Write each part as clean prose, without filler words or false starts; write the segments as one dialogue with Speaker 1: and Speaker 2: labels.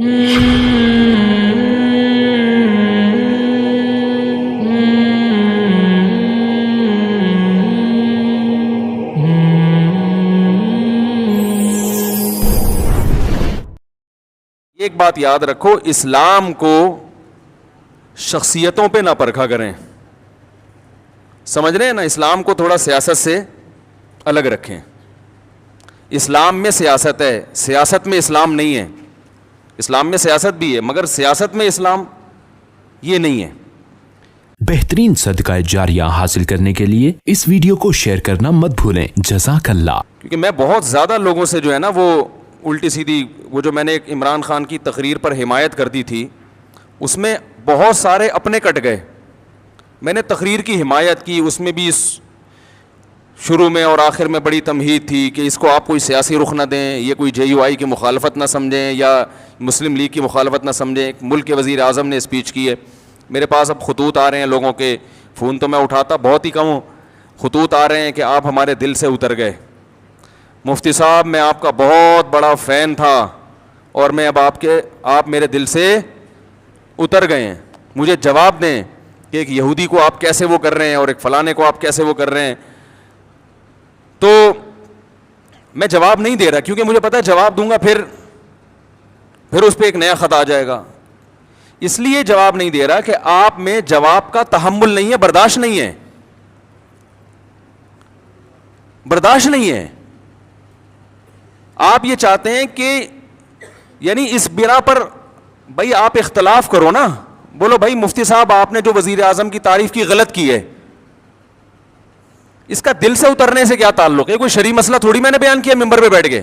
Speaker 1: ایک بات یاد رکھو، اسلام کو شخصیتوں پہ نہ پرکھا کریں. سمجھ رہے ہیں نا؟ اسلام کو تھوڑا سیاست سے الگ رکھیں. اسلام میں سیاست ہے، سیاست میں اسلام نہیں ہے. اسلام میں سیاست بھی ہے مگر سیاست میں اسلام یہ نہیں ہے.
Speaker 2: بہترین صدقہ جاریہ حاصل کرنے کے لیے اس ویڈیو کو شیئر کرنا مت بھولیں. جزاک اللہ.
Speaker 1: کیونکہ میں بہت زیادہ لوگوں سے جو ہے نا وہ الٹی سیدھی، وہ جو میں نے ایک عمران خان کی تقریر پر حمایت کر دی تھی اس میں بہت سارے اپنے کٹ گئے. میں نے تقریر کی حمایت کی، اس میں بھی شروع میں اور آخر میں بڑی تمہید تھی کہ اس کو آپ کوئی سیاسی رخ نہ دیں، یہ کوئی جے یو آئی کی مخالفت نہ سمجھیں یا مسلم لیگ کی مخالفت نہ سمجھیں. ایک ملک کے وزیر اعظم نے اسپیچ کی ہے. میرے پاس اب خطوط آ رہے ہیں لوگوں کے، فون تو میں اٹھاتا بہت ہی کم ہوں. خطوط آ رہے ہیں کہ آپ ہمارے دل سے اتر گئے. مفتی صاحب میں آپ کا بہت بڑا فین تھا اور میں اب آپ میرے دل سے اتر گئے ہیں. مجھے جواب دیں کہ ایک یہودی کو آپ کیسے وہ کر رہے ہیں اور ایک فلانے کو آپ کیسے وہ کر رہے ہیں. تو میں جواب نہیں دے رہا کیونکہ مجھے پتا ہے جواب دوں گا پھر اس پہ ایک نیا خط آ جائے گا. اس لیے جواب نہیں دے رہا کہ آپ میں جواب کا تحمل نہیں ہے، برداشت نہیں ہے، برداشت نہیں ہے. آپ یہ چاہتے ہیں کہ یعنی اس بنا پر بھائی آپ اختلاف کرو نا، بولو بھائی مفتی صاحب آپ نے جو وزیر اعظم کی تعریف کی غلط کی ہے. اس کا دل سے اترنے سے کیا تعلق ہے؟ کوئی شرعی مسئلہ تھوڑی میں نے بیان کیا ممبر پہ بیٹھ کے.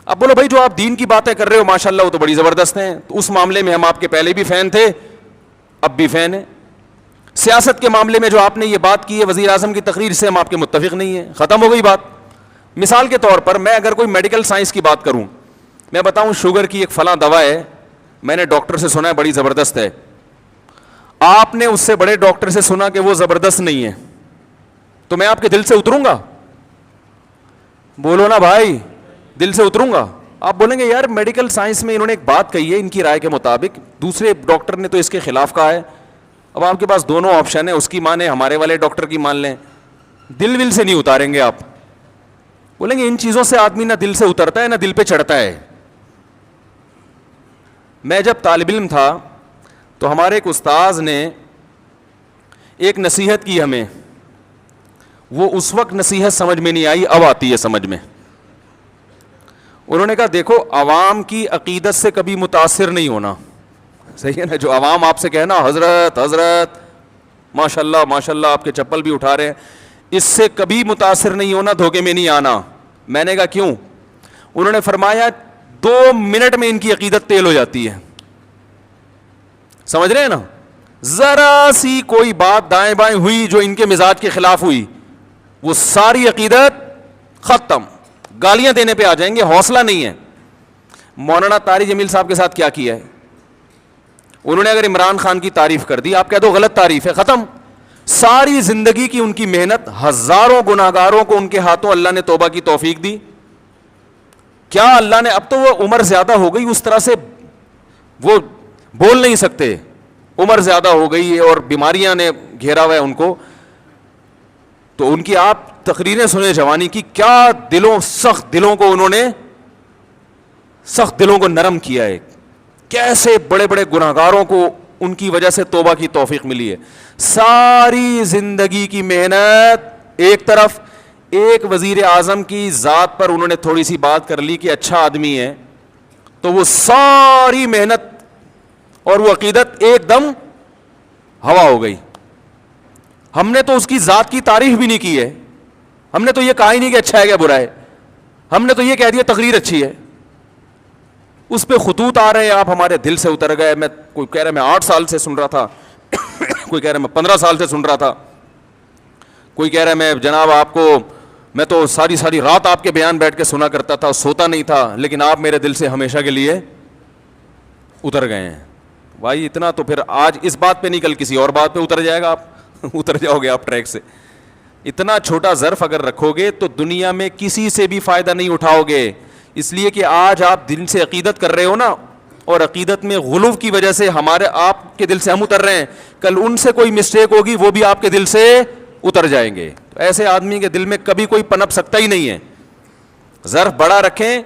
Speaker 1: اب بولو بھائی جو آپ دین کی باتیں کر رہے ہو ماشاءاللہ وہ تو بڑی زبردست ہیں، تو اس معاملے میں ہم آپ کے پہلے بھی فین تھے اب بھی فین ہیں. سیاست کے معاملے میں جو آپ نے یہ بات کی ہے وزیر اعظم کی تقریر سے ہم آپ کے متفق نہیں ہیں، ختم ہو گئی بات. مثال کے طور پر میں اگر کوئی میڈیکل سائنس کی بات کروں، میں بتاؤں شوگر کی ایک فلاں دوا ہے، میں نے ڈاکٹر سے سنا ہے بڑی زبردست ہے. آپ نے اس سے بڑے ڈاکٹر سے سنا کہ وہ زبردست نہیں ہے، تو میں آپ کے دل سے اتروں گا؟ بولو نا بھائی، دل سے اتروں گا؟ آپ بولیں گے یار میڈیکل سائنس میں انہوں نے ایک بات کہی ہے ان کی رائے کے مطابق، دوسرے ڈاکٹر نے تو اس کے خلاف کہا ہے. اب آپ کے پاس دونوں آپشن ہیں، اس کی مانیں ہمارے والے ڈاکٹر کی مان لیں. دل سے نہیں اتاریں گے آپ. بولیں گے ان چیزوں سے آدمی نہ دل سے اترتا ہے نہ دل پہ چڑھتا ہے. میں جب طالب علم تھا تو ہمارے ایک استاذ نے ایک نصیحت کی ہمیں، وہ اس وقت نصیحت سمجھ میں نہیں آئی، اب آتی ہے سمجھ میں. انہوں نے کہا دیکھو عوام کی عقیدت سے کبھی متاثر نہیں ہونا. صحیح ہے نا؟ جو عوام آپ سے کہنا حضرت حضرت ماشاءاللہ ماشاءاللہ آپ کے چپل بھی اٹھا رہے ہیں، اس سے کبھی متاثر نہیں ہونا، دھوکے میں نہیں آنا. میں نے کہا کیوں؟ انہوں نے فرمایا 2 منٹ میں ان کی عقیدت تیل ہو جاتی ہے. سمجھ رہے ہیں نا؟ ذرا سی کوئی بات دائیں بائیں ہوئی جو ان کے مزاج کے خلاف ہوئی، وہ ساری عقیدت ختم، گالیاں دینے پہ آ جائیں گے، حوصلہ نہیں ہے. مولانا طاری جمیل صاحب کے ساتھ کیا کیا ہے؟ انہوں نے اگر عمران خان کی تعریف کر دی، آپ کہہ دو غلط تعریف ہے، ختم. ساری زندگی کی ان کی محنت، ہزاروں گناہگاروں کو ان کے ہاتھوں اللہ نے توبہ کی توفیق دی. کیا اللہ نے، اب تو وہ عمر زیادہ ہو گئی، اس طرح سے وہ بول نہیں سکتے، عمر زیادہ ہو گئی اور بیماریاں نے گھیرا ہوا ہے ان کو. تو ان کی آپ تقریریں سنیں جوانی کی، کیا سخت دلوں کو انہوں نے سخت دلوں کو نرم کیا ہے. کیسے بڑے بڑے گناہگاروں کو ان کی وجہ سے توبہ کی توفیق ملی ہے. ساری زندگی کی محنت ایک طرف، ایک وزیر اعظم کی ذات پر انہوں نے تھوڑی سی بات کر لی کہ اچھا آدمی ہے، تو وہ ساری محنت اور وہ عقیدت ایک دم ہوا ہو گئی. ہم نے تو اس کی ذات کی تعریف بھی نہیں کی ہے، ہم نے تو یہ کہا ہی نہیں کہ اچھا ہے کیا برا ہے، ہم نے تو یہ کہہ دیا تقریر اچھی ہے. اس پہ خطوط آ رہے ہیں آپ ہمارے دل سے اتر گئے. میں کوئی کہہ رہا ہے میں 8 سال سے سن رہا تھا، کوئی کہہ رہا ہے میں 15 سال سے سن رہا تھا، کوئی کہہ رہا ہے میں جناب آپ کو، میں تو ساری رات آپ کے بیان بیٹھ کے سنا کرتا تھا، سوتا نہیں تھا، لیکن آپ میرے دل سے ہمیشہ کے لیے اتر گئے ہیں. بھائی اتنا تو پھر آج اس بات پہ نہیں، کل کسی اور بات پہ اتر جائے گا، آپ اتر جاؤ گے آپ ٹریک سے. اتنا چھوٹا ظرف اگر رکھو گے تو دنیا میں کسی سے بھی فائدہ نہیں اٹھاؤ گے. اس لیے کہ آج آپ دل سے عقیدت کر رہے ہو نا، اور عقیدت میں غلو کی وجہ سے ہمارے آپ کے دل سے ہم اتر رہے ہیں, کل ان سے کوئی مسٹیک ہوگی وہ بھی آپ کے دل سے اتر جائیں گے. تو ایسے آدمی کے دل میں کبھی کوئی پنپ سکتا ہی نہیں ہے. ظرف بڑا رکھیں,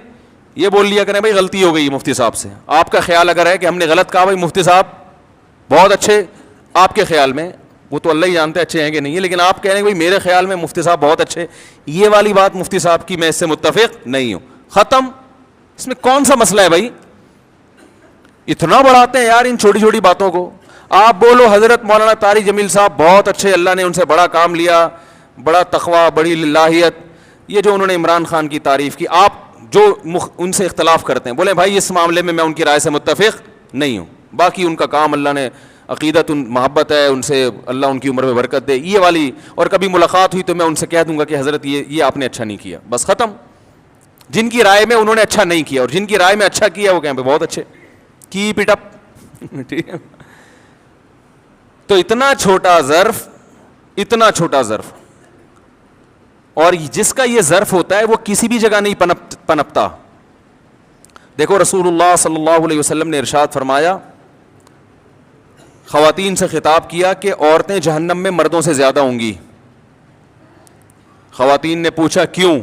Speaker 1: یہ بول لیا کریں بھائی غلطی ہو گئی مفتی صاحب سے. آپ کا خیال اگر ہے کہ ہم نے غلط کہا, بھائی مفتی صاحب بہت اچھے, آپ کے خیال میں, وہ تو اللہ ہی جانتے اچھے ہیں کہ نہیں ہے, لیکن آپ کہہ رہے ہیں بھائی میرے خیال میں مفتی صاحب بہت اچھے, یہ والی بات مفتی صاحب کی میں اس سے متفق نہیں ہوں, ختم. اس میں کون سا مسئلہ ہے بھائی؟ اتنا بڑھاتے ہیں یار ان چھوٹی چھوٹی باتوں کو. آپ بولو حضرت مولانا طارق جمیل صاحب بہت اچھے, اللہ نے ان سے بڑا کام لیا, بڑا تقوی, بڑی للہیت, یہ جو انہوں نے عمران خان کی تعریف کی, آپ جو ان سے اختلاف کرتے ہیں بولیں بھائی اس معاملے میں ان کی رائے سے متفق نہیں ہوں, باقی ان کا کام اللہ نے عقیدت محبت ہے ان سے, اللہ ان کی عمر میں برکت دے, یہ والی. اور کبھی ملاقات ہوئی تو میں ان سے کہہ دوں گا کہ حضرت یہ آپ نے اچھا نہیں کیا, بس ختم. جن کی رائے میں انہوں نے اچھا نہیں کیا اور جن کی رائے میں اچھا کیا وہ کہیں پہ بہت اچھے, کیپ اٹ اپ. ٹھیک ہے, تو اتنا چھوٹا ظرف, اور جس کا یہ ظرف ہوتا ہے وہ کسی بھی جگہ نہیں پنپتا. دیکھو رسول اللہ صلی اللہ علیہ وسلم نے ارشاد فرمایا, خواتین سے خطاب کیا کہ عورتیں جہنم میں مردوں سے زیادہ ہوں گی. خواتین نے پوچھا کیوں؟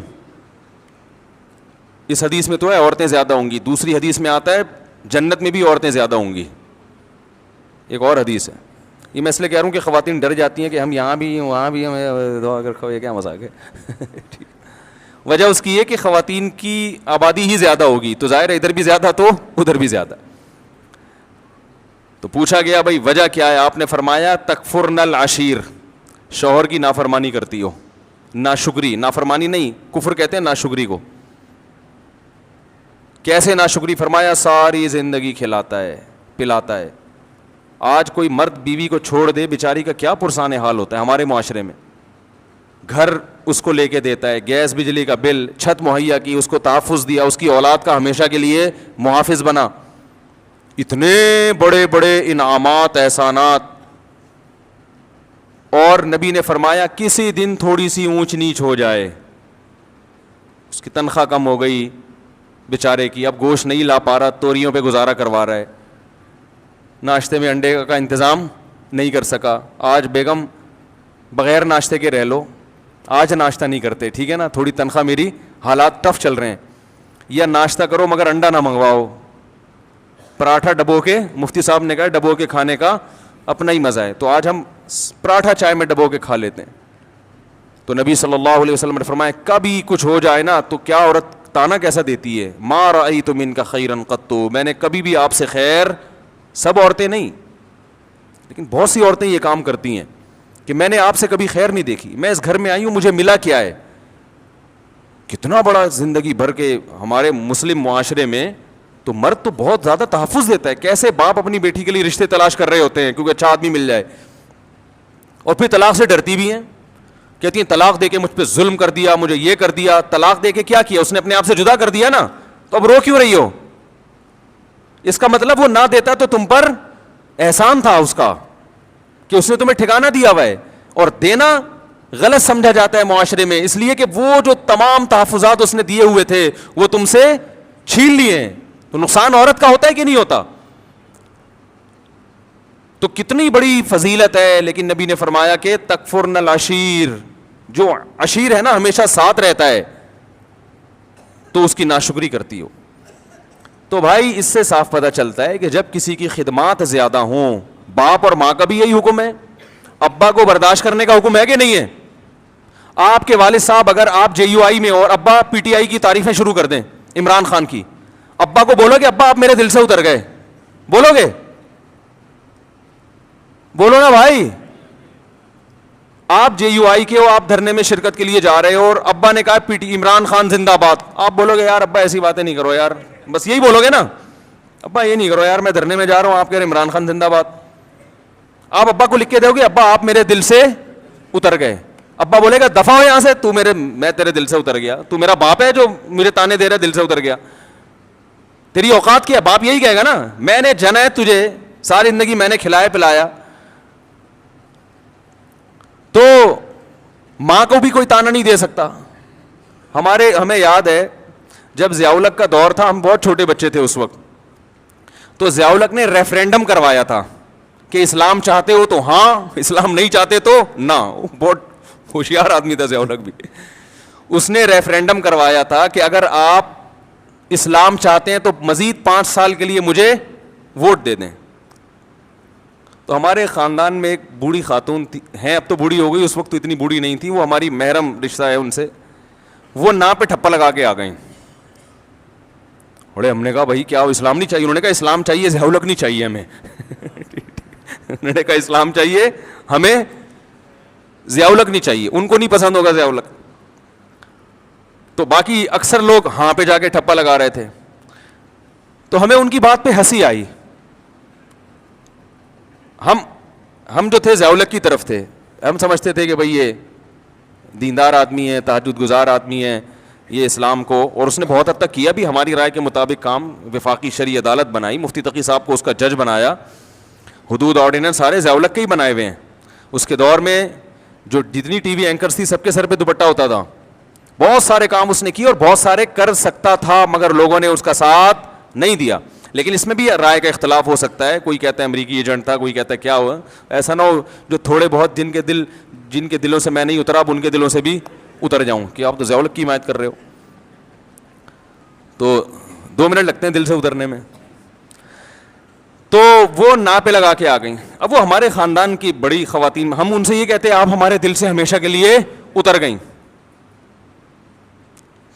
Speaker 1: اس حدیث میں تو ہے عورتیں زیادہ ہوں گی, دوسری حدیث میں آتا ہے جنت میں بھی عورتیں زیادہ ہوں گی, ایک اور حدیث ہے. یہ میں اس لیے کہہ رہا ہوں کہ خواتین ڈر جاتی ہیں کہ ہم یہاں بھی وہاں بھی, ہمیں دعا کر کھو, یہ کیا مذاق ہے. وجہ اس کی ہے کہ خواتین کی آبادی ہی زیادہ ہوگی, تو ظاہر ہے ادھر بھی زیادہ تو ادھر بھی زیادہ. تو پوچھا گیا بھائی وجہ کیا ہے؟ آپ نے فرمایا تکفرن العشیر, شوہر کی نافرمانی کرتی ہو. ناشکری, نافرمانی نہیں, کفر کہتے ہیں ناشکری کو. کیسے ناشکری؟ فرمایا ساری زندگی کھلاتا ہے پلاتا ہے. آج کوئی مرد بیوی کو چھوڑ دے, بیچاری کا کیا پرسان حال ہوتا ہے ہمارے معاشرے میں. گھر اس کو لے کے دیتا ہے, گیس بجلی کا بل, چھت مہیا کی, اس کو تحفظ دیا, اس کی اولاد کا ہمیشہ کے لیے محافظ بنا, اتنے بڑے بڑے انعامات احسانات. اور نبی نے فرمایا کسی دن تھوڑی سی اونچ نیچ ہو جائے, اس کی تنخواہ کم ہو گئی بیچارے کی, اب گوشت نہیں لا پا رہا, توریوں پہ گزارا کروا رہا ہے, ناشتے میں انڈے کا انتظام نہیں کر سکا, آج بیگم بغیر ناشتے کے رہ لو, آج ناشتہ نہیں کرتے, ٹھیک ہے نا, تھوڑی تنخواہ میری, حالات ٹف چل رہے ہیں, یا ناشتہ کرو مگر انڈا نہ منگواؤ, پراٹھا ڈبو کے, مفتی صاحب نے کہا ڈبو کے کھانے کا اپنا ہی مزہ ہے, تو آج ہم پراٹھا چائے میں ڈبو کے کھا لیتے ہیں. تو نبی صلی اللہ علیہ وسلم نے فرمایا کبھی کچھ ہو جائے نا تو کیا عورت تانا کیسا دیتی ہے, ما رأیت منک خیرا قط, میں نے کبھی بھی آپ سے خیر, سب عورتیں نہیں لیکن بہت سی عورتیں یہ کام کرتی ہیں کہ میں نے آپ سے کبھی خیر نہیں دیکھی, میں اس گھر میں آئی ہوں مجھے ملا کیا ہے. کتنا بڑا زندگی بھر کے ہمارے مسلم معاشرے میں تو مرد تو بہت زیادہ تحفظ دیتا ہے. کیسے باپ اپنی بیٹی کے لیے رشتے تلاش کر رہے ہوتے ہیں کیونکہ اچھا آدمی مل جائے, اور پھر طلاق سے ڈرتی بھی ہیں, کہتی ہیں طلاق دے کے مجھ پہ ظلم کر دیا, مجھے یہ کر دیا. طلاق دے کے کیا کیا؟ اس نے اپنے آپ سے جدا کر دیا نا, تو اب رو کیوں رہی ہو؟ اس کا مطلب وہ نہ دیتا تو تم پر احسان تھا اس کا کہ اس نے تمہیں ٹھکانہ دیا ہوا ہے. اور دینا غلط سمجھا جاتا ہے معاشرے میں, اس لیے کہ وہ جو تمام تحفظات اس نے دیے ہوئے تھے وہ تم سے چھین لیے ہیں. تو نقصان عورت کا ہوتا ہے کہ نہیں ہوتا؟ تو کتنی بڑی فضیلت ہے. لیکن نبی نے فرمایا کہ تکفرن العشیر, جو عشیر ہے نا ہمیشہ ساتھ رہتا ہے, تو اس کی ناشکری کرتی ہو. تو بھائی اس سے صاف پتہ چلتا ہے کہ جب کسی کی خدمات زیادہ ہوں, باپ اور ماں کا بھی یہی حکم ہے, ابا کو برداشت کرنے کا حکم ہے کہ نہیں ہے؟ آپ کے والد صاحب اگر آپ جے یو آئی میں اور ابا پی ٹی آئی کی تعریفیں شروع کر دیں عمران خان کی, ابا کو بولو کہ ابا آپ میرے دل سے اتر گئے, بولو گے؟ بولو نا بھائی. آپ جے یو آئی کے ہو, آپ دھرنے میں شرکت کے لیے جا رہے ہو اور ابا نے کہا پی ٹی عمران خان زندہ باد, آپ بولو گے یار ابا ایسی باتیں نہیں کرو یار, بس یہی بولو گے نا, ابا یہ نہیں کرو یار, میں دھرنے میں جا رہا ہوں, آپ کہہ رہے عمران خان زندہ باد. آپ ابا کو لکھ کے دو گے ابا آپ میرے دل سے اتر گئے, ابا بولے گا دفع ہو یہاں سے, میں تیرے دل سے اتر گیا, تو میرا باپ ہے جو میرے تانے دے رہا ہے دل سے اتر گیا, تیری اوقات کیا؟ باپ یہی کہے گا نا, میں نے جنا ہے تجھے, ساری زندگی میں نے کھلایا پلایا. تو ماں کو بھی کوئی تانا نہیں دے سکتا. ہمیں یاد ہے جب ضیاء الحق کا دور تھا, ہم بہت چھوٹے بچے تھے اس وقت, تو ضیاء الحق نے ریفرینڈم کروایا تھا کہ اسلام چاہتے ہو تو ہاں, اسلام نہیں چاہتے تو نہ. بہت ہوشیار آدمی تھا ضیاء الحق بھی. اس نے ریفرینڈم کروایا تھا کہ اگر آپ اسلام چاہتے ہیں تو مزید 5 سال کے لیے مجھے ووٹ دے دیں. تو ہمارے خاندان میں ایک بوڑھی خاتون ہیں, اب تو بوڑھی ہو گئی, اس وقت تو اتنی بوڑھی نہیں تھی, وہ ہماری محرم رشتہ ہے ان سے, وہ نا پہ ٹھپا لگا کے آ گئیں. بڑے ہم نے کہا بھائی کیا اسلام نہیں چاہیے؟ انہوں نے کہا اسلام چاہیے, ضیاء الحق نہیں چاہیے ہمیں. انہوں نے کہا اسلام چاہیے ہمیں, ضیاء الحق نہیں چاہیے. ان کو نہیں پسند ہوگا ضیاء الحق. تو باقی اکثر لوگ ہاں پہ جا کے ٹھپا لگا رہے تھے. تو ہمیں ان کی بات پہ ہنسی آئی. ہم جو تھے ضیاء الحق کی طرف تھے, ہم سمجھتے تھے کہ بھئی یہ دیندار آدمی ہے, تہجد گزار آدمی ہے, یہ اسلام کو, اور اس نے بہت حد تک کیا بھی ہماری رائے کے مطابق کام. وفاقی شرعی عدالت بنائی, مفتی تقی صاحب کو اس کا جج بنایا, حدود آرڈیننس سارے ضیاء الحق کے ہی بنائے ہوئے ہیں. اس کے دور میں جو جتنی ٹی وی اینکرز تھی سب کے سر پہ دوپٹہ ہوتا تھا. بہت سارے کام اس نے کیے اور بہت سارے کر سکتا تھا, مگر لوگوں نے اس کا ساتھ نہیں دیا. لیکن اس میں بھی رائے کا اختلاف ہو سکتا ہے, کوئی کہتا ہے امریکی ایجنٹ تھا, کوئی کہتا ہے کیا ہوا. ایسا نہ ہو جو تھوڑے بہت جن کے دلوں سے میں نہیں اترا اب ان کے دلوں سے بھی اتر جاؤں کہ آپ تو ضیاء الحق کی حمایت کر رہے ہو. تو 2 منٹ لگتے ہیں دل سے اترنے میں. تو وہ نا پہ لگا کے آ گئیں. اب وہ ہمارے خاندان کی بڑی خواتین, ہم ان سے یہ کہتے ہیں آپ ہمارے دل سے ہمیشہ کے لیے اتر گئیں.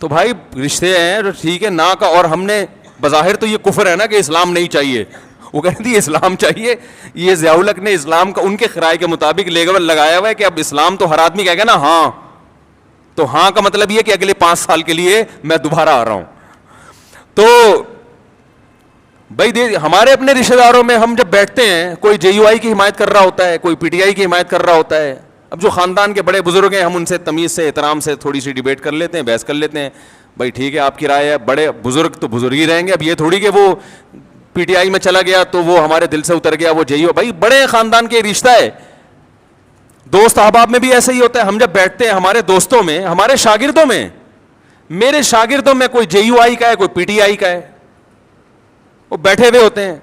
Speaker 1: تو بھائی رشتے ہیں جو ٹھیک ہے نا کا, اور ہم نے بظاہر تو یہ کفر ہے نا کہ اسلام نہیں چاہیے. وہ کہتی تھی اسلام چاہیے. یہ ضیاء الحق نے اسلام کا ان کے رائے کے مطابق لیبل لگایا ہوا ہے کہ اب اسلام تو ہر آدمی کہے گا نا ہاں, تو ہاں کا مطلب یہ کہ اگلے 5 سال کے لیے میں دوبارہ آ رہا ہوں. تو بھائی ہمارے اپنے رشتے داروں میں ہم جب بیٹھتے ہیں, کوئی جے یو آئی کی حمایت کر رہا ہوتا ہے, کوئی پی ٹی آئی کی حمایت کر رہا ہوتا ہے. اب جو خاندان کے بڑے بزرگ ہیں ہم ان سے تمیز سے احترام سے تھوڑی سی ڈیبیٹ کر لیتے ہیں, بحث کر لیتے ہیں. بھائی ٹھیک ہے آپ کی رائے ہے, بڑے بزرگ تو بزرگ ہی رہیں گے. اب یہ تھوڑی کہ وہ پی ٹی آئی میں چلا گیا تو وہ ہمارے دل سے اتر گیا, وہ جے یو. بھائی بڑے خاندان کے رشتہ ہے. دوست احباب میں بھی ایسا ہی ہوتا ہے. ہم جب بیٹھتے ہیں ہمارے دوستوں میں, ہمارے شاگردوں میں, میرے شاگردوں میں کوئی جے یو آئی کا ہے, کوئی پی ٹی آئی کا ہے, وہ بیٹھے ہوئے ہوتے ہیں.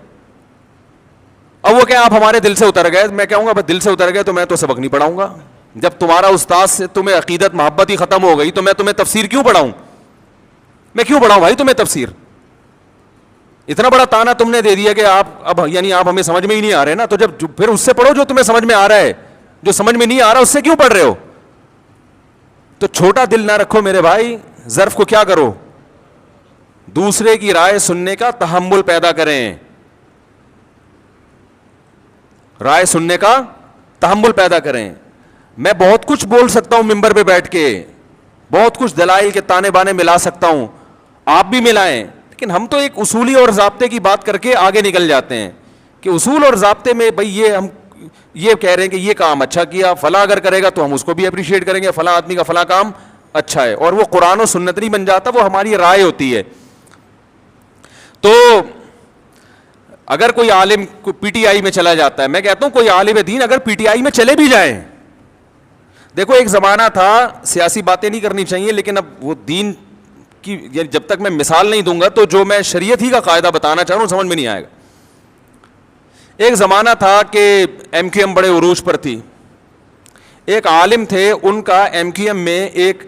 Speaker 1: اب وہ کہ آپ ہمارے دل سے اتر گئے. میں کہوں گا بس دل سے اتر گئے تو میں تو سبق نہیں پڑھاؤں گا. جب تمہارا استاد سے تمہیں عقیدت محبت ہی ختم ہو گئی تو میں تمہیں تفسیر کیوں پڑھاؤں؟ میں کیوں پڑھاؤں بھائی تمہیں تفسیر؟ اتنا بڑا تانا تم نے دے دیا کہ آپ اب یعنی آپ ہمیں سمجھ میں ہی نہیں آ رہے نا, تو جب پھر اس سے پڑھو جو تمہیں سمجھ میں آ رہا ہے. جو سمجھ میں نہیں آ رہا اس سے کیوں پڑھ رہے ہو؟ تو چھوٹا دل نہ رکھو میرے بھائی, ظرف کو کیا کرو, دوسرے کی رائے سننے کا تحمل پیدا کریں. رائے سننے کا تحمل پیدا کریں. میں بہت کچھ بول سکتا ہوں ممبر پہ بیٹھ کے, بہت کچھ دلائل کے تانے بانے ملا سکتا ہوں, آپ بھی ملائیں, لیکن ہم تو ایک اصولی اور ضابطے کی بات کر کے آگے نکل جاتے ہیں کہ اصول اور ضابطے میں بھئی یہ ہم یہ کہہ رہے ہیں کہ یہ کام اچھا کیا, فلاں اگر کرے گا تو ہم اس کو بھی اپریشیٹ کریں گے, فلاں آدمی کا فلاں کام اچھا ہے, اور وہ قرآن و سنت نہیں بن جاتا, وہ ہماری رائے ہوتی ہے. تو اگر کوئی عالم پی ٹی آئی میں چلا جاتا ہے, میں کہتا ہوں کوئی عالم دین اگر پی ٹی آئی میں چلے بھی جائیں, دیکھو ایک زمانہ تھا, سیاسی باتیں نہیں کرنی چاہیے لیکن اب وہ دین کی جب تک میں مثال نہیں دوں گا تو جو میں شریعت ہی کا قاعدہ بتانا چاہ رہا ہوں سمجھ میں نہیں آئے گا. ایک زمانہ تھا کہ ایم کیو ایم بڑے عروج پر تھی. ایک عالم تھے, ان کا ایم کیو ایم میں ایک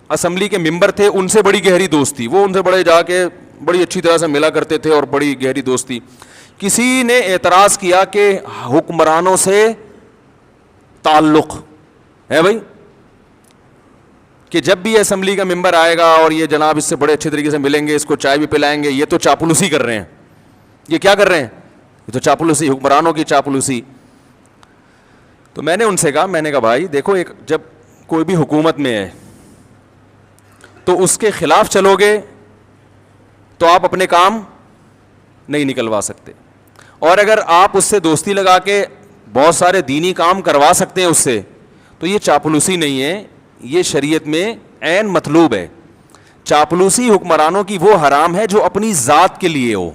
Speaker 1: اسمبلی کے ممبر تھے, ان سے بڑی گہری دوستی, وہ ان سے بڑے جا کے بڑی اچھی طرح سے ملا کرتے تھے اور بڑی گہری دوستی. کسی نے اعتراض کیا کہ حکمرانوں سے تعلق ہے بھائی, کہ جب بھی اسمبلی کا ممبر آئے گا اور یہ جناب اس سے بڑے اچھے طریقے سے ملیں گے, اس کو چائے بھی پلائیں گے, یہ تو چاپلوسی کر رہے ہیں. یہ کیا کر رہے ہیں؟ یہ تو چاپلوسی, حکمرانوں کی چاپلوسی. تو میں نے ان سے کہا, میں نے کہا بھائی دیکھو, ایک جب کوئی بھی حکومت میں ہے تو اس کے خلاف چلو گے تو آپ اپنے کام نہیں نکلوا سکتے, اور اگر آپ اس سے دوستی لگا کے بہت سارے دینی کام کروا سکتے ہیں اس سے, تو یہ چاپلوسی نہیں ہے, یہ شریعت میں عین مطلوب ہے. چاپلوسی حکمرانوں کی وہ حرام ہے جو اپنی ذات کے لیے ہو,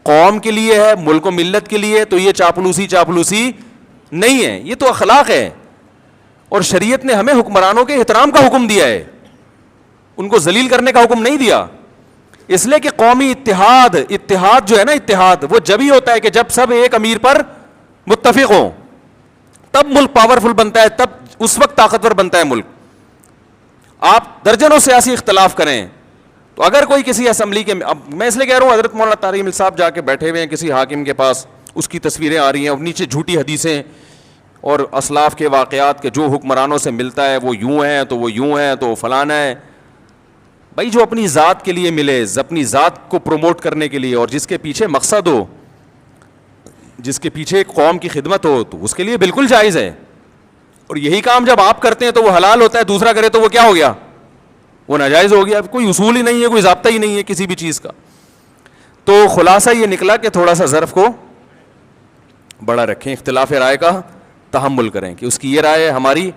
Speaker 1: قوم کے لیے ہے, ملک و ملت کے لیے, تو یہ چاپلوسی نہیں ہے, یہ تو اخلاق ہے. اور شریعت نے ہمیں حکمرانوں کے احترام کا حکم دیا ہے, ان کو ذلیل کرنے کا حکم نہیں دیا. اس لیے کہ قومی اتحاد جو ہے نا، اتحاد وہ جب ہی ہوتا ہے کہ جب سب ایک امیر پر متفق ہوں، تب ملک پاورفل بنتا ہے، تب اس وقت طاقتور بنتا ہے ملک. آپ درجنوں سیاسی اختلاف کریں تو اگر کوئی کسی اسمبلی کے، اب میں اس لیے کہہ رہا ہوں حضرت مولانا طارق جمیل صاحب جا کے بیٹھے ہوئے ہیں کسی حاکم کے پاس، اس کی تصویریں آ رہی ہیں اور نیچے جھوٹی حدیثیں اور اسلاف کے واقعات کے جو حکمرانوں سے ملتا ہے وہ یوں ہیں تو وہ یوں ہیں تو وہ فلانا ہے. بھائی جو اپنی ذات کے لیے ملے، اپنی ذات کو پروموٹ کرنے کے لیے، اور جس کے پیچھے مقصد ہو، جس کے پیچھے ایک قوم کی خدمت ہو، تو اس کے لیے بالکل جائز ہے. اور یہی کام جب آپ کرتے ہیں تو وہ حلال ہوتا ہے، دوسرا کرے تو وہ کیا ہو گیا؟ وہ ناجائز ہو گیا. کوئی اصول ہی نہیں ہے، کوئی ضابطہ ہی نہیں ہے کسی بھی چیز کا. تو خلاصہ یہ نکلا کہ تھوڑا سا ظرف کو بڑا رکھیں، اختلاف رائے کا تحمل کریں کہ اس کی یہ رائے ہے، ہماری.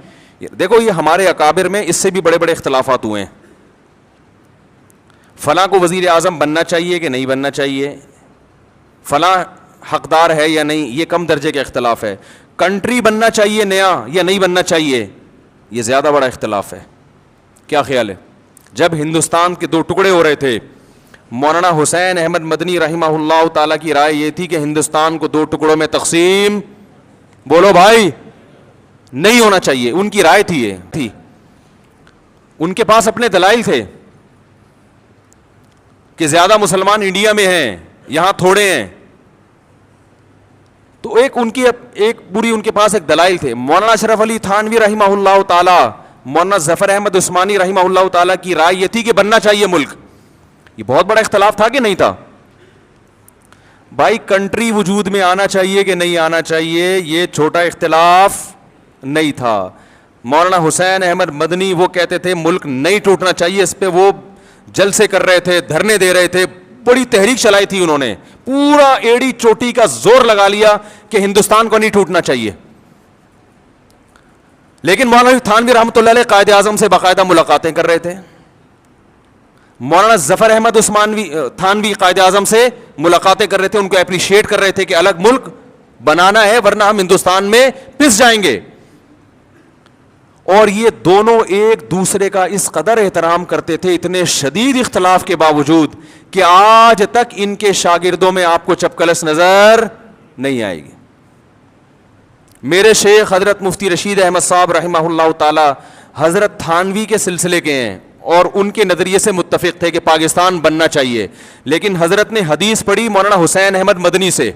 Speaker 1: دیکھو یہ ہمارے اکابر میں اس سے بھی بڑے بڑے اختلافات ہوئے ہیں. فلاں کو وزیر اعظم بننا چاہیے کہ نہیں بننا چاہیے، فلاں حقدار ہے یا نہیں، یہ کم درجے کا اختلاف ہے. کنٹری بننا چاہیے نیا یا نہیں بننا چاہیے، یہ زیادہ بڑا اختلاف ہے. کیا خیال ہے؟ جب ہندوستان کے دو ٹکڑے ہو رہے تھے، مولانا حسین احمد مدنی رحمہ اللہ تعالیٰ کی رائے یہ تھی کہ ہندوستان کو دو ٹکڑوں میں تقسیم، بولو بھائی، نہیں ہونا چاہیے. ان کی رائے تھی، یہ تھی. ان کے پاس اپنے دلائل تھے کہ زیادہ مسلمان انڈیا میں ہیں، یہاں تھوڑے ہیں. تو ایک بری ان کے پاس ایک دلائل تھے. مولانا اشرف علی تھانوی رحمہ اللہ تعالی، مولانا ظفر احمد عثمانی رحمہ اللہ تعالیٰ کی رائے یہ تھی کہ بننا چاہیے ملک. یہ بہت بڑا اختلاف تھا کہ نہیں تھا؟ بھائی کنٹری وجود میں آنا چاہیے کہ نہیں آنا چاہیے، یہ چھوٹا اختلاف نہیں تھا. مولانا حسین احمد مدنی وہ کہتے تھے ملک نہیں ٹوٹنا چاہیے، اس پہ وہ جلسے کر رہے تھے، دھرنے دے رہے تھے، بڑی تحریک چلائی تھی. انہوں نے پورا ایڑی چوٹی کا زور لگا لیا کہ ہندوستان کو نہیں ٹوٹنا چاہیے. لیکن مولانا تھانوی رحمۃ اللہ علیہ قائد اعظم سے باقاعدہ ملاقاتیں کر رہے تھے. مولانا ظفر احمد تھانوی قائد اعظم سے ملاقاتیں کر رہے تھے، ان کو اپریشیٹ کر رہے تھے کہ الگ ملک بنانا ہے ورنہ ہم ہندوستان میں پس جائیں گے. اور یہ دونوں ایک دوسرے کا اس قدر احترام کرتے تھے، اتنے شدید اختلاف کے باوجود، کہ آج تک ان کے شاگردوں میں آپ کو چپکلس نظر نہیں آئے گی. میرے شیخ حضرت مفتی رشید احمد صاحب رحمہ اللہ تعالی حضرت تھانوی کے سلسلے کے ہیں اور ان کے نظریے سے متفق تھے کہ پاکستان بننا چاہیے. لیکن حضرت نے حدیث پڑھی مولانا حسین احمد مدنی سے.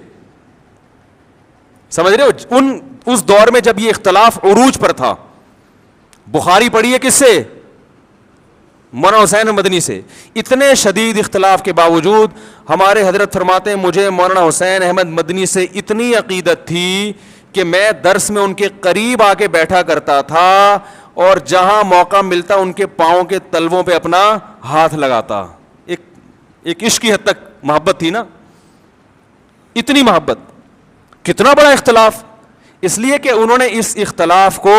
Speaker 1: سمجھ رہے ہو؟ اس دور میں جب یہ اختلاف عروج پر تھا، بخاری پڑھی ہے کس سے؟ مولانا حسین مدنی سے. اتنے شدید اختلاف کے باوجود ہمارے حضرت فرماتے ہیں مجھے مولانا حسین احمد مدنی سے اتنی عقیدت تھی کہ میں درس میں ان کے قریب آ کے بیٹھا کرتا تھا اور جہاں موقع ملتا ان کے پاؤں کے تلووں پہ اپنا ہاتھ لگاتا. ایک عشق کی حد تک محبت تھی نا، اتنی محبت. کتنا بڑا اختلاف! اس لیے کہ انہوں نے اس اختلاف کو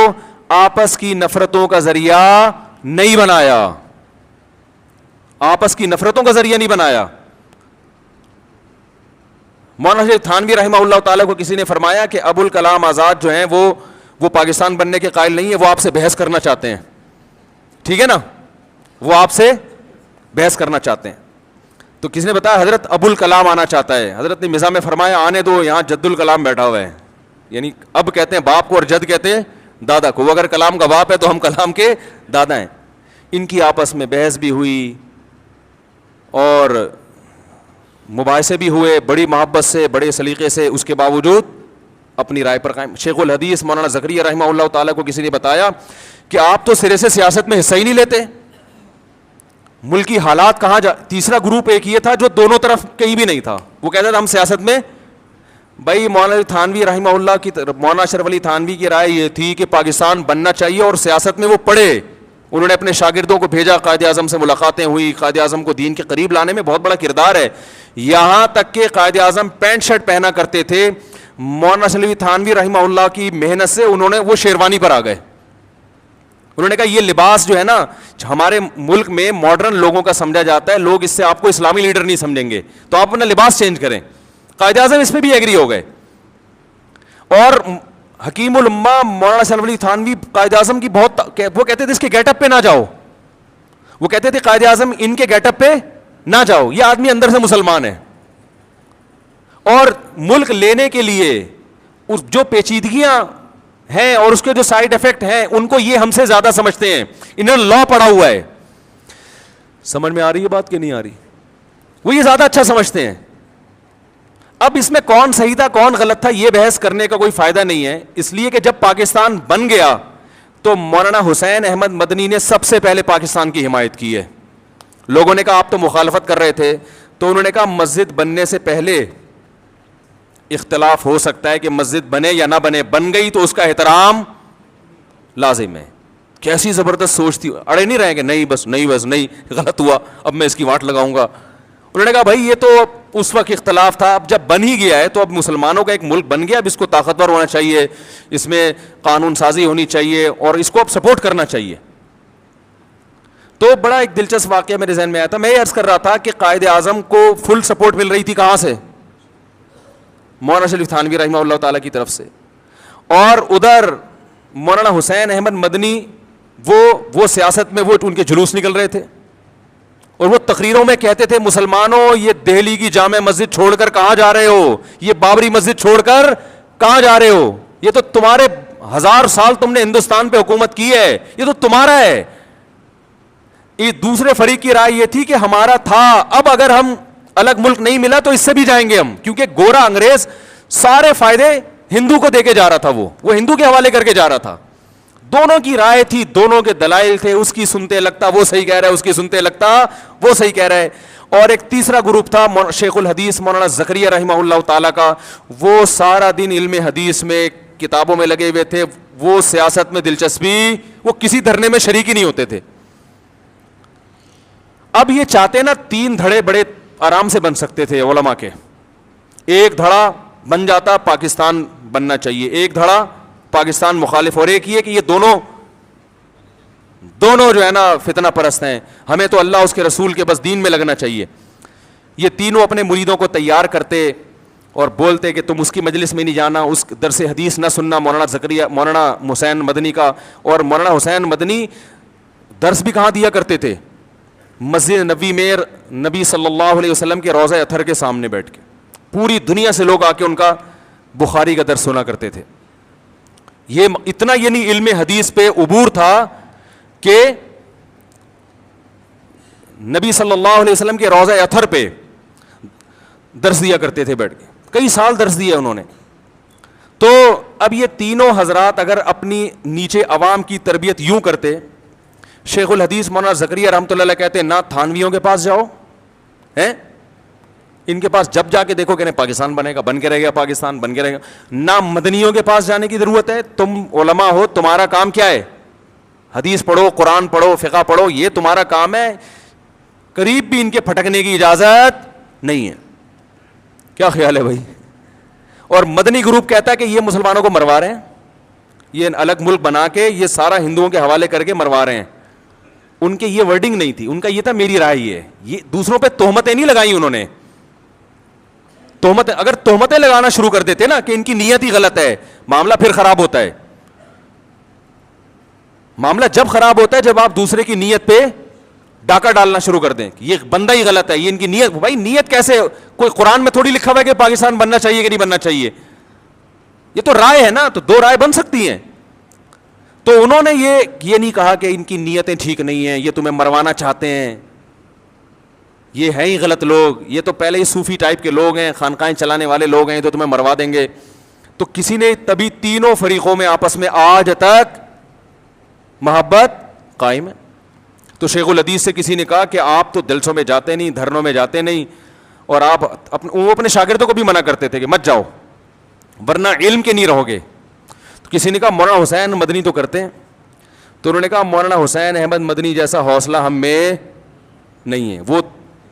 Speaker 1: آپس کی نفرتوں کا ذریعہ نہیں بنایا، آپس کی نفرتوں کا ذریعہ نہیں بنایا. مولانا تھانوی رحمہ اللہ تعالیٰ کو کسی نے فرمایا کہ ابو الکلام آزاد جو ہیں وہ پاکستان بننے کے قائل نہیں ہے، وہ آپ سے بحث کرنا چاہتے ہیں. ٹھیک ہے نا، وہ آپ سے بحث کرنا چاہتے ہیں. تو کسی نے بتایا حضرت ابو الکلام آنا چاہتا ہے. حضرت نے مزاح میں فرمایا آنے دو، یہاں جد الکلام بیٹھا ہوا ہے. یعنی اب کہتے ہیں باپ کو اور جد کہتے ہیں دادا کو. وہ اگر کلام کا باپ ہے تو ہم کلام کے دادا ہیں. ان کی آپس میں بحث بھی ہوئی اور مباحثے بھی ہوئے، بڑی محبت سے، بڑے سلیقے سے. اس کے باوجود اپنی رائے پر قائم. شیخ الحدیث مولانا زکریا رحمہ اللہ تعالیٰ کو کسی نے بتایا کہ آپ تو سرے سے سیاست میں حصہ ہی نہیں لیتے، ملکی حالات کہاں تیسرا گروپ ایک یہ تھا جو دونوں طرف کہیں بھی نہیں تھا، وہ کہتا تھا ہم سیاست میں. بھائی مولانا تھانوی رحمہ اللہ کی، مولانا اشرف علی تھانوی کی رائے یہ تھی کہ پاکستان بننا چاہیے اور سیاست میں وہ پڑھے. انہوں نے اپنے شاگردوں کو بھیجا، قائد اعظم سے ملاقاتیں ہوئی. قائد اعظم کو دین کے قریب لانے میں بہت بڑا کردار ہے. یہاں تک کہ قائد اعظم پینٹ شرٹ پہنا کرتے تھے. مولانا اشرف علی تھانوی رحمہ اللہ کی محنت سے انہوں نے وہ شیروانی پر آ گئے. انہوں نے کہا یہ لباس جو ہے نا ہمارے ملک میں ماڈرن لوگوں کا سمجھا جاتا ہے، لوگ اس سے آپ کو اسلامی لیڈر نہیں سمجھیں گے، تو آپ اپنا لباس چینج کریں. قائد اعظم اس پہ بھی ایگری ہو گئے. اور حکیم الامہ مولانا اشرف علی تھانوی قائد اعظم کی بہت، وہ کہتے تھے اس کے گیٹ اپ پہ نہ جاؤ. وہ کہتے تھے قائد اعظم ان کے گیٹ اپ پہ نہ جاؤ. یہ آدمی اندر سے مسلمان ہے, اور ملک لینے کے لیے اس جو پیچیدگیاں ہیں اور اس کے جو سائیڈ افیکٹ ہیں ان کو یہ ہم سے زیادہ سمجھتے ہیں. انہوں نے لا پڑھا ہوا ہے. سمجھ میں آ رہی ہے بات کہ نہیں آ رہی؟ وہ یہ زیادہ اچھا سمجھتے ہیں. اب اس میں کون صحیح تھا کون غلط تھا یہ بحث کرنے کا کوئی فائدہ نہیں ہے, اس لیے کہ جب پاکستان بن گیا تو مولانا حسین احمد مدنی نے سب سے پہلے پاکستان کی حمایت کی ہے. لوگوں نے کہا آپ تو مخالفت کر رہے تھے, تو انہوں نے کہا مسجد بننے سے پہلے اختلاف ہو سکتا ہے کہ مسجد بنے یا نہ بنے, بن گئی تو اس کا احترام لازم ہے. کیسی زبردست سوچ تھی, اڑے نہیں رہے کہ نہیں بس نہیں غلط ہوا اب میں اس کی واٹ لگاؤں گا. انہوں نے کہا بھائی یہ تو اس وقت اختلاف تھا, اب جب بن ہی گیا ہے تو اب مسلمانوں کا ایک ملک بن گیا, اب اس کو طاقتور ہونا چاہیے, اس میں قانون سازی ہونی چاہیے اور اس کو اب سپورٹ کرنا چاہیے. تو بڑا ایک دلچسپ واقعہ میرے ذہن میں آیا تھا. میں یہ عرض کر رہا تھا کہ قائد اعظم کو فل سپورٹ مل رہی تھی کہاں سے؟ مولانا شریف تھانوی رحمہ اللہ تعالیٰ کی طرف سے, اور ادھر مولانا حسین احمد مدنی وہ سیاست میں وہ ان کے جلوس نکل رہے تھے, اور وہ تقریروں میں کہتے تھے مسلمانوں یہ دہلی کی جامع مسجد چھوڑ کر کہاں جا رہے ہو, یہ بابری مسجد چھوڑ کر کہاں جا رہے ہو, یہ تو تمہارے 1000 سال تم نے ہندوستان پہ حکومت کی ہے, یہ تو تمہارا ہے. یہ دوسرے فریق کی رائے یہ تھی کہ ہمارا تھا, اب اگر ہم الگ ملک نہیں ملا تو اس سے بھی جائیں گے ہم, کیونکہ گورا انگریز سارے فائدے ہندو کو دے کے جا رہا تھا, وہ ہندو کے حوالے کر کے جا رہا تھا. دونوں کی رائے تھی, دونوں کے دلائل تھے, اس کی سنتے لگتا وہ صحیح کہہ رہا ہے, اس کی سنتے لگتا وہ صحیح کہہ رہا ہے. اور ایک تیسرا گروپ تھا شیخ الحدیث مولانا زکریہ رحمہ اللہ تعالیٰ کا, وہ سارا دن علم حدیث میں کتابوں میں لگے ہوئے تھے, وہ سیاست میں دلچسپی, وہ کسی دھرنے میں شریک ہی نہیں ہوتے تھے. اب یہ چاہتے نا 3 دھڑے بڑے آرام سے بن سکتے تھے علماء کے, ایک دھڑا بن جاتا پاکستان بننا چاہیے, ایک دھڑا پاکستان مخالف, اور ایک یہ کہ یہ دونوں جو ہے نا فتنہ پرست ہیں, ہمیں تو اللہ اس کے رسول کے بس دین میں لگنا چاہیے. یہ تینوں اپنے مریدوں کو تیار کرتے اور بولتے کہ تم اس کی مجلس میں نہیں جانا, اس درس حدیث نہ سننا مولانا حسین مدنی کا. اور مولانا حسین مدنی درس بھی کہاں دیا کرتے تھے؟ مسجد نبوی میں نبی صلی اللہ علیہ وسلم کے روضہ اطہر کے سامنے بیٹھ کے, پوری دنیا سے لوگ آ کے ان کا بخاری کا درس سنا کرتے تھے. یہ اتنا یعنی علم حدیث پہ عبور تھا کہ نبی صلی اللہ علیہ وسلم کے روضہ اطہر پہ درس دیا کرتے تھے بیٹھ کے, کئی سال درس دیا انہوں نے. تو اب یہ تینوں حضرات اگر اپنی نیچے عوام کی تربیت یوں کرتے, شیخ الحدیث مولانا زکریہ رحمۃ اللہ علیہ کہتے نہ تھانویوں کے پاس جاؤ, ہیں ان کے پاس جب جا کے دیکھو کہ پاکستان بنے گا, بن کے رہے گا, پاکستان بن کے رہے گا. نہ مدنیوں کے پاس جانے کی ضرورت ہے, تم علماء ہو, تمہارا کام کیا ہے؟ حدیث پڑھو, قرآن پڑھو, فقہ پڑھو, یہ تمہارا کام ہے, قریب بھی ان کے پھٹکنے کی اجازت نہیں ہے. کیا خیال ہے بھائی؟ اور مدنی گروپ کہتا ہے کہ یہ مسلمانوں کو مروا رہے ہیں, یہ الگ ملک بنا کے یہ سارا ہندوؤں کے حوالے کر کے مروا رہے ہیں. ان کے یہ ورڈنگ نہیں تھی, ان کا یہ تھا میری رائے یہ ہے. یہ دوسروں پہ تہمتیں نہیں لگائی انہوں نے, اگر تہمتیں لگانا شروع کر دیتے نا کہ ان کی نیت ہی غلط ہے, معاملہ پھر خراب ہوتا ہے. معاملہ جب خراب ہوتا ہے جب آپ دوسرے کی نیت پہ ڈاکہ ڈالنا شروع کر دیں کہ یہ بندہ ہی غلط ہے, یہ ان کی نیت. بھائی نیت کیسے, کوئی قرآن میں تھوڑی لکھا ہوا ہے کہ پاکستان بننا چاہیے کہ نہیں بننا چاہیے, یہ تو رائے ہے نا, تو 2 رائے بن سکتی ہیں. تو انہوں نے یہ نہیں کہا کہ ان کی نیتیں ٹھیک نہیں ہیں, یہ تمہیں مروانا چاہتے ہیں, یہ ہیں ہی غلط لوگ, یہ تو پہلے ہی صوفی ٹائپ کے لوگ ہیں, خانقاہیں چلانے والے لوگ ہیں, تو تمہیں مروا دیں گے. تو کسی نے تبھی تینوں فریقوں میں آپس میں آج تک محبت قائم ہے. تو شیخ الحدیث سے کسی نے کہا کہ آپ تو جلسوں میں جاتے نہیں, دھرنوں میں جاتے نہیں, اور آپ وہ اپنے شاگردوں کو بھی منع کرتے تھے کہ مت جاؤ ورنہ علم کے نہیں رہو گے. تو کسی نے کہا مولانا حسین مدنی تو کرتے ہیں. تو انہوں نے کہا مولانا حسین احمد مدنی جیسا حوصلہ ہم میں نہیں ہے, وہ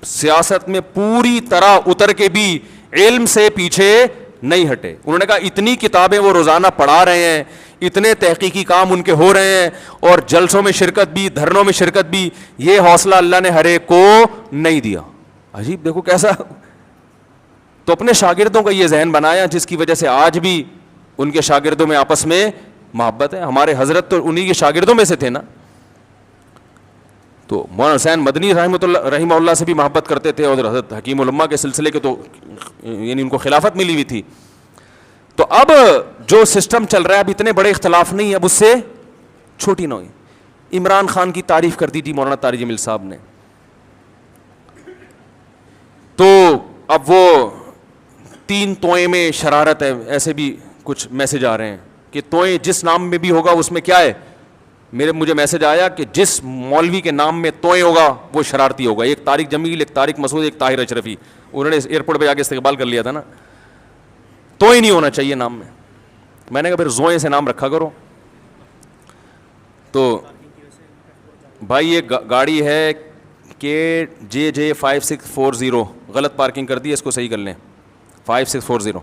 Speaker 1: سیاست میں پوری طرح اتر کے بھی علم سے پیچھے نہیں ہٹے. انہوں نے کہا اتنی کتابیں وہ روزانہ پڑھا رہے ہیں, اتنے تحقیقی کام ان کے ہو رہے ہیں, اور جلسوں میں شرکت بھی, دھرنوں میں شرکت بھی, یہ حوصلہ اللہ نے ہر ایک کو نہیں دیا. عجیب, دیکھو کیسا. تو اپنے شاگردوں کا یہ ذہن بنایا جس کی وجہ سے آج بھی ان کے شاگردوں میں آپس میں محبت ہے. ہمارے حضرت تو انہی کے شاگردوں میں سے تھے نا. تو مولانا حسین مدنی رحمہ اللہ سے بھی محبت کرتے تھے, اور حضرت حکیم علماء کے سلسلے کے تو یعنی ان کو خلافت ملی ہوئی تھی. تو اب جو سسٹم چل رہا ہے اب اتنے بڑے اختلاف نہیں, اب اس سے چھوٹی نہ ہوئی. عمران خان کی تعریف کر دی تھی مولانا طارق جمیل صاحب نے, تو اب وہ 3 توئیں میں شرارت ہے, ایسے بھی کچھ میسج آ رہے ہیں کہ توئیں جس نام میں بھی ہوگا اس میں کیا ہے. مجھے میسج آیا کہ جس مولوی کے نام میں توئیں ہوگا وہ شرارتی ہوگا. ایک طارق جمیل, ایک طارق مسعود, ایک طاہر اشرفی, انہوں نے ایئرپورٹ پہ جا کے استقبال کر لیا تھا نا. توئیں نہیں ہونا چاہیے نام میں. میں نے کہا پھر زوئیں سے نام رکھا کرو. تو بھائی یہ گاڑی ہے کہ JJ 5640, غلط پارکنگ کر دی, اس کو صحیح کر لیں. 5640.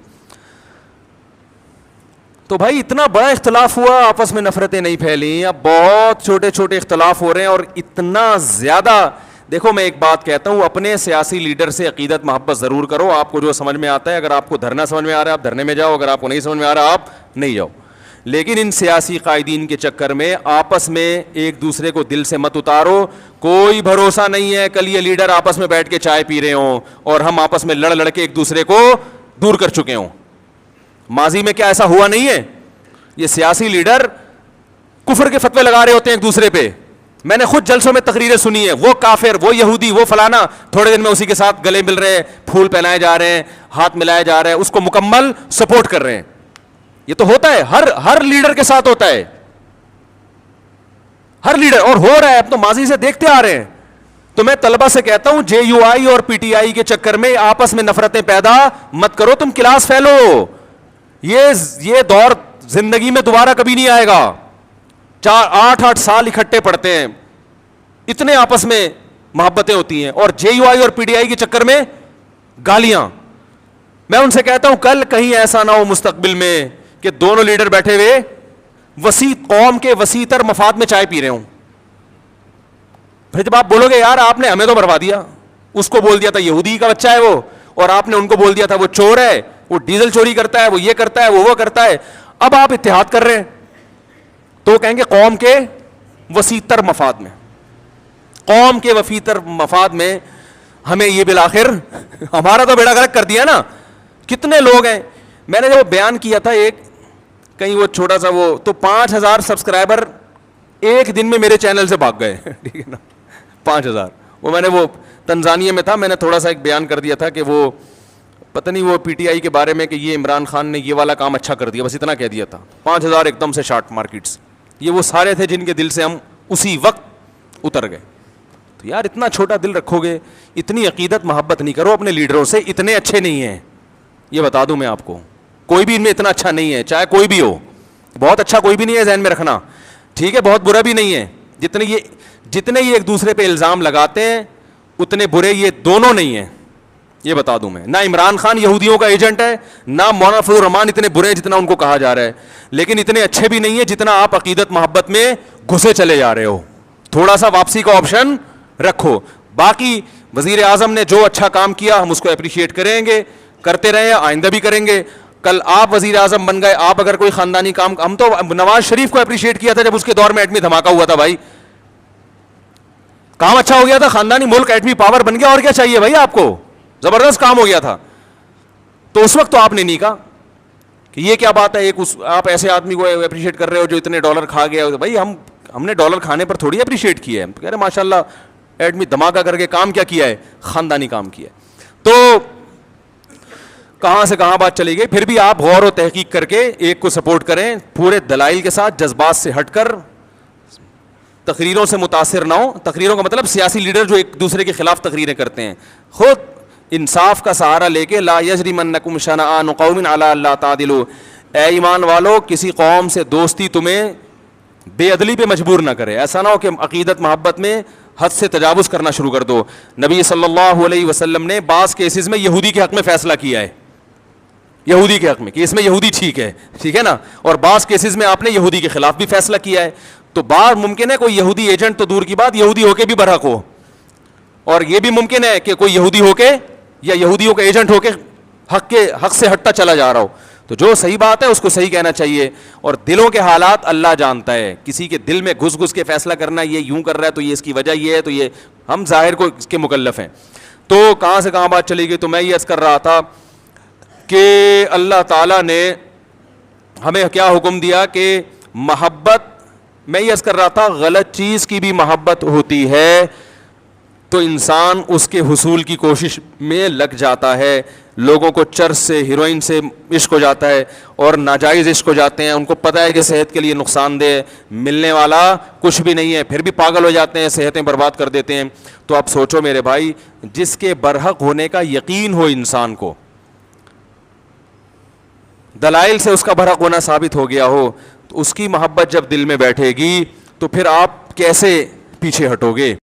Speaker 1: تو بھائی اتنا بڑا اختلاف ہوا, آپس میں نفرتیں نہیں پھیلیں, اب بہت چھوٹے چھوٹے اختلاف ہو رہے ہیں. اور اتنا زیادہ, دیکھو میں ایک بات کہتا ہوں, اپنے سیاسی لیڈر سے عقیدت محبت ضرور کرو. آپ کو جو سمجھ میں آتا ہے, اگر آپ کو دھرنا سمجھ میں آ رہا ہے آپ دھرنے میں جاؤ, اگر آپ کو نہیں سمجھ میں آ رہا آپ نہیں جاؤ. لیکن ان سیاسی قائدین کے چکر میں آپس میں ایک دوسرے کو دل سے مت اتارو. کوئی بھروسہ نہیں ہے کل یہ لیڈر آپس میں بیٹھ کے چائے پی رہے ہوں اور ہم آپس میں لڑ کے ایک دوسرے کو دور کر چکے ہوں. ماضی میں کیا ایسا ہوا نہیں ہے؟ یہ سیاسی لیڈر کفر کے فتوے لگا رہے ہوتے ہیں ایک دوسرے پہ. میں نے خود جلسوں میں تقریریں سنی ہے, وہ کافر, وہ یہودی, وہ فلانا, تھوڑے دن میں اسی کے ساتھ گلے مل رہے ہیں, پھول پہنائے جا رہے ہیں, ہاتھ ملائے جا رہے ہیں, اس کو مکمل سپورٹ کر رہے ہیں. یہ تو ہوتا ہے, ہر لیڈر کے ساتھ ہوتا ہے, ہر لیڈر, اور ہو رہا ہے, اب تو ماضی سے دیکھتے آ رہے ہیں. تو میں طلبہ سے کہتا ہوں JUI اور PTI کے چکر میں آپس میں نفرتیں پیدا مت کرو, تم کلاس فیلو. یہ دور زندگی میں دوبارہ کبھی نہیں آئے گا. 8 سال اکٹھے پڑھتے ہیں, اتنے آپس میں محبتیں ہوتی ہیں, اور JUI اور PTI کے چکر میں گالیاں. میں ان سے کہتا ہوں کل کہیں ایسا نہ ہو مستقبل میں کہ دونوں لیڈر بیٹھے ہوئے قوم کے وسیع تر مفاد میں چائے پی رہے ہوں. پھر جب آپ بولو گے یار آپ نے ہمیں تو بروا دیا, اس کو بول دیا تھا یہودی کا بچہ ہے وہ, اور آپ نے ان کو بول دیا تھا وہ چور ہے, وہ ڈیزل چوری کرتا ہے, وہ یہ کرتا ہے, وہ کرتا ہے, اب آپ اتحاد کر رہے ہیں, تو کہیں گے قوم کے وسیع تر مفاد میں, قوم کے وسیع تر مفاد میں ہمیں یہ بالآخر ہمارا تو بیڑا غرق کر دیا نا. کتنے لوگ ہیں, میں نے جب بیان کیا تھا ایک کہیں وہ چھوٹا سا وہ, تو 5000 سبسکرائبر ایک دن میں میرے چینل سے بھاگ گئے. ٹھیک ہے نا, 5000. وہ میں نے وہ تنزانیہ میں تھا, میں نے تھوڑا سا ایک بیان کر دیا تھا کہ وہ پتہ نہیں وہ PTI کے بارے میں کہ یہ عمران خان نے یہ والا کام اچھا کر دیا, بس اتنا کہہ دیا تھا. 5000 ایک دم سے شارٹ مارکیٹس, یہ وہ سارے تھے جن کے دل سے ہم اسی وقت اتر گئے. تو یار اتنا چھوٹا دل رکھو گے, اتنی عقیدت محبت نہیں کرو اپنے لیڈروں سے. اتنے اچھے نہیں ہیں, یہ بتا دوں میں آپ کو, کوئی بھی ان میں اتنا اچھا نہیں ہے, چاہے کوئی بھی ہو. بہت اچھا کوئی بھی نہیں ہے, ذہن میں رکھنا, ٹھیک ہے, بہت برا بھی نہیں ہے. جتنے یہ ایک دوسرے پہ الزام لگاتے ہیں اتنے برے یہ دونوں نہیں ہیں, یہ بتا دوں میں. نہ عمران خان یہودیوں کا ایجنٹ ہے, نہ مولانا فضل الرحمان اتنے برے ہیں جتنا ان کو کہا جا رہا ہے, لیکن اتنے اچھے بھی نہیں ہیں جتنا آپ عقیدت محبت میں گھسے چلے جا رہے ہو. تھوڑا سا واپسی کا آپشن رکھو. باقی وزیر اعظم نے جو اچھا کام کیا ہم اس کو اپریشیٹ کریں گے, کرتے رہے, آئندہ بھی کریں گے. کل آپ وزیر اعظم بن گئے, آپ اگر کوئی خاندانی کام, ہم تو نواز شریف کو اپریشیٹ کیا تھا جب اس کے دور میں ایٹمی دھماکہ ہوا تھا. بھائی کام اچھا ہو گیا تھا, خاندانی ملک ایٹمی پاور بن گیا, اور کیا چاہیے بھائی آپ کو, زبردست کام ہو گیا تھا. تو اس وقت تو آپ نے نہیں کہا کہ یہ کیا بات ہے, آپ ایسے آدمی کو اپریشیٹ کر رہے ہو جو اتنے ڈالر کھا گیا. بھائی ہم نے ڈالر کھانے پر تھوڑی اپریشیٹ کیا ہے, کہہ رہے ماشاء اللہ ایٹمی دھماکہ کر کے کام کیا کیا ہے, خاندانی کام کیا ہے. تو کہاں سے کہاں بات چلی گئی. پھر بھی آپ غور و تحقیق کر کے ایک کو سپورٹ کریں, پورے دلائل کے ساتھ, جذبات سے ہٹ کر, تقریروں سے متاثر نہ ہو. تقریروں کا مطلب سیاسی لیڈر جو ایک دوسرے کے خلاف تقریریں کرتے ہیں, خود انصاف کا سہارا لے کے, لا یجرمنکم شنآن قوم علی الا تعدلوا, اے ایمان والو کسی قوم سے دوستی تمہیں بے عدلی پہ مجبور نہ کرے. ایسا نہ ہو کہ عقیدت محبت میں حد سے تجاوز کرنا شروع کر دو. نبی صلی اللہ علیہ وسلم نے بعض کیسز میں یہودی کے حق میں فیصلہ کیا ہے, یہودی کے حق میں کہ اس میں یہودی ٹھیک ہے نا, اور بعض کیسز میں آپ نے یہودی کے خلاف بھی فیصلہ کیا ہے. تو بعض ممکن ہے کوئی یہودی ایجنٹ تو دور کی بات, یہودی ہو کے بھی برحق ہو, اور یہ بھی ممکن ہے کہ کوئی یہودی ہو کے یا یہودیوں کا ایجنٹ ہو کے حق سے ہٹتا چلا جا رہا ہو. تو جو صحیح بات ہے اس کو صحیح کہنا چاہیے, اور دلوں کے حالات اللہ جانتا ہے. کسی کے دل میں گھس گھس کے فیصلہ کرنا, یہ یوں کر رہا ہے تو یہ اس کی وجہ یہ ہے, تو یہ ہم ظاہر کو اس کے مکلف ہیں. تو کہاں سے کہاں بات چلی گئی, تو میں یہ عرض کر رہا تھا کہ اللہ تعالیٰ نے ہمیں کیا حکم دیا کہ محبت, میں یہ عرض کر رہا تھا غلط چیز کی بھی محبت ہوتی ہے تو انسان اس کے حصول کی کوشش میں لگ جاتا ہے. لوگوں کو چرس سے, ہیروئن سے عشق ہو جاتا ہے اور ناجائز عشق ہو جاتے ہیں, ان کو پتہ ہے کہ صحت کے لیے نقصان دہ, ملنے والا کچھ بھی نہیں ہے, پھر بھی پاگل ہو جاتے ہیں, صحتیں برباد کر دیتے ہیں. تو آپ سوچو میرے بھائی, جس کے برحق ہونے کا یقین ہو انسان کو, دلائل سے اس کا برحق ہونا ثابت ہو گیا ہو, تو اس کی محبت جب دل میں بیٹھے گی تو پھر آپ کیسے پیچھے ہٹو گے؟